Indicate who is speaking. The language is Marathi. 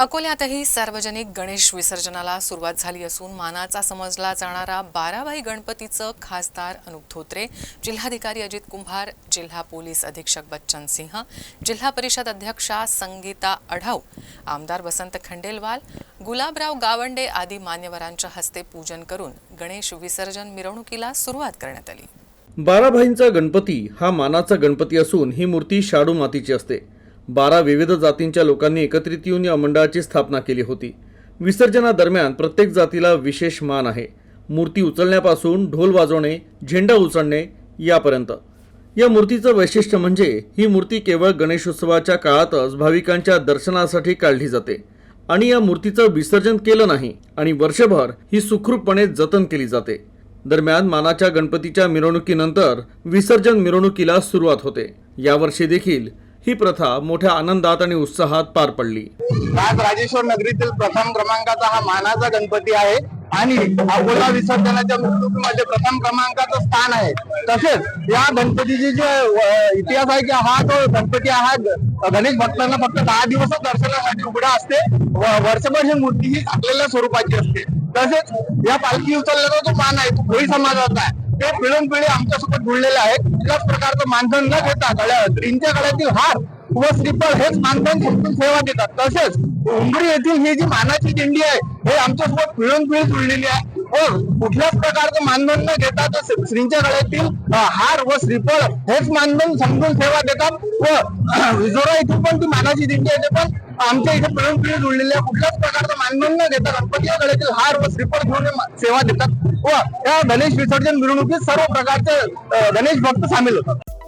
Speaker 1: अकोल्यातही सार्वजनिक गणेश विसर्जनाला सुरुवात झाली असून मानाचा समजला जाणारा बाराभाई गणपतीचं खासदार अनुप धोत्रे, जिल्हाधिकारी अजित कुंभार, जिल्हा पोलीस अधीक्षक बच्चन सिंह, जिल्हा परिषद अध्यक्षा संगीता अढाव, आमदार वसंत खंडेलवाल, गुलाबराव गावंडे आदी मान्यवरांच्या हस्ते पूजन करून गणेश विसर्जन मिरवणुकीला सुरुवात करण्यात आली।
Speaker 2: बाराभाईंचा गणपती हा मानाचा गणपती असून ही मूर्ती शाडू मातीची असते। 12 विविध जातींच्या लोकांनी एकत्रित येऊन या मंडळाची स्थापना केली होती। विसर्जनादरम्यान प्रत्येक जातीला विशेष मान आहे। मूर्ती उचलण्यापासून ढोल वाजवणे, झेंडा उचलणे यापर्यंत। या मूर्तीचं वैशिष्ट्य म्हणजे ही मूर्ती केवळ गणेशोत्सवाच्या काळातच भाविकांच्या दर्शनासाठी काढली जाते आणि या मूर्तीचं विसर्जन केलं नाही आणि वर्षभर ही सुखरूपपणे जतन केली जाते। दरम्यान मानाच्या गणपतीच्या मिरवणुकीनंतर विसर्जन मिरवणुकीला सुरुवात होते। यावर्षी देखील ही प्रथा मोठ्या आनंदात आणि उत्साहात पार पडली।
Speaker 3: आज राजेश्वर नगरीतील प्रथम क्रमांकाचा हा मानाचा गणपती आहे आणि अकोला विसर्जनाच्या मिरवणुकीमध्ये प्रथम क्रमांकाचं स्थान आहे। तसेच या गणपतीची जे इतिहास आहे की हा जो गणपती हा गणेश भक्तांना फक्त 10 दिवसच दर्शनासाठी उघडा असते। वर्षभर ही मूर्ती ही झाकलेल्या स्वरूपाची असते। तसेच या पालखी उचलण्याचा जो मान आहे तो भोई समाजाचा आहे। ते पिढून पिढी आमच्यासोबत जुळलेले आहेत। कुठल्याच प्रकारचं मानधन न घेता स्त्रींच्या गळ्यातील हार व श्रीफळ हेच मानधन समजून सेवा देतात। तसेच उंबरी येथील ही जी मानाची दिंडी आहे हे आमच्यासोबत पिढून पिढी जुळलेली आहे व कुठल्याच प्रकारचं मानधन न घेता स्त्रींच्या गळ्यातील हार व श्रीफळ हेच मानधन समजून सेवा देतात व विजोरा येथील पण ती मानाची दिंडी आहे ते पण आमच्या इथे पिढून पिढी जुळलेली आहे। कुठल्याच प्रकारचं मानधन न घेता गणपतीच्या गळ्यातील हार व श्रीफळ घेऊन सेवा देतात व या गणेश विसर्जन मिरवणुकीत सर्व प्रकारचे गणेश भक्त सामील होतात।